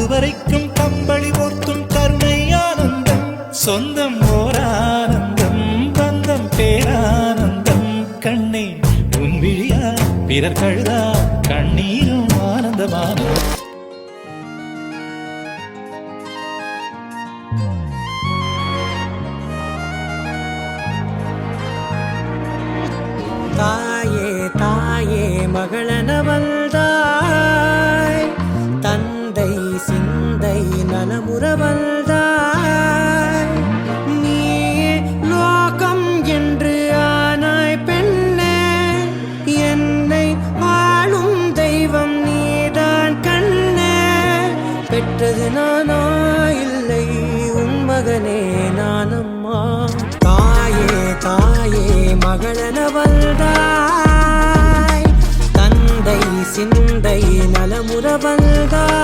அதுவரைக்கும் கம்பளி போர்த்தும் கருணை ஆனந்தம் சொந்தம் ஓரானந்தம் பந்தம் பேரானந்தம் கண்ணே உன் விழியா பிறர் கழுதா கண்ணீரும் ஆனந்தமான தாயே தாயே மகளனவள்தாய் தந்தை சிந்தை நலமுறவள்தாய் நீயே லோகம் என்று ஆனாய் பெண்ணே என்னை வாழும் தெய்வம் நீதான் கண்ணே பெற்றது நானா இல்லை உன் மகனே நானம்மா தாயே தாயே மகளனவள்தாய் தந்தை சிந்தை நலமுறவள்தாய்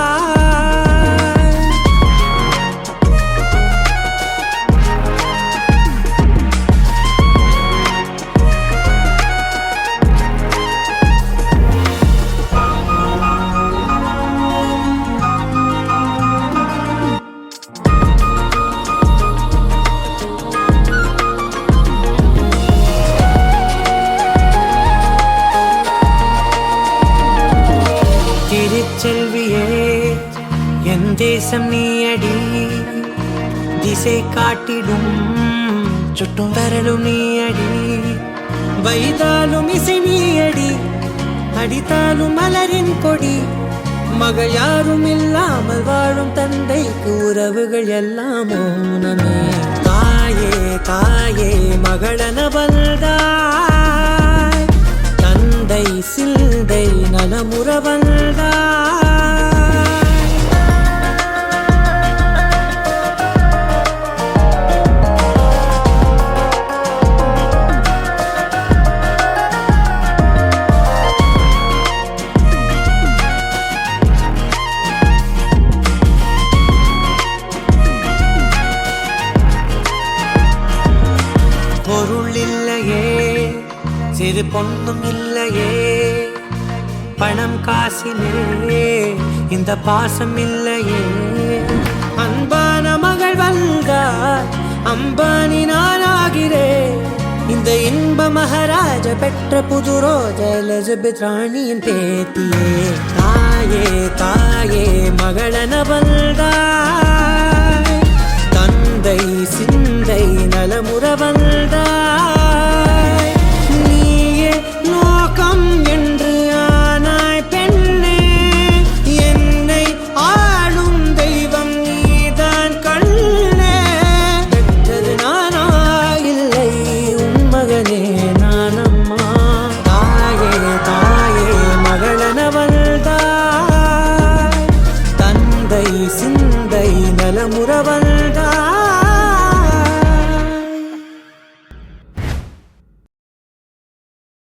திருச்செல்வியே என் தேசம் நீயடி திசை காட்டிடும் சுட்டும் வரலும் நீயடி வைதாலும் இசை நீயடி அடித்தாலும் மலரின் கொடி மகள் யாரும் இல்லாமல் வாழும் தந்தைக்கு உறவுகள் எல்லாம் மௌனமே தாயே தாயே மகளனவள்தாய் தந்தை சிந்தை நலமுறவள்தாய் பொருள் இல்லையே சிறு பொண்ணும் இல்லையே பணம் காசிலே இந்த பாசம் இல்லையே அன்பான மகள் வந்தார் அம்பானி நானாகிறேன் இந்த இன்ப மகாராஜ பெற்ற புது ரோஜ எலிசபெத் ராணியின் பேத்தியே தாயே தாயே மகளனவள்தாய் தந்தை சிந்தை நலமுறவள்தாய் நீயே லோகம் என்று ஆனாய் பெண்ணே என்னை ஆளும் தெய்வம் நீதான் கண்ணே பெற்றது நானா இல்லை உன் மகனே நானம்மா தாயே தாயே மகளனவள்தாய் தந்தை சிந்தை நலமுறவள்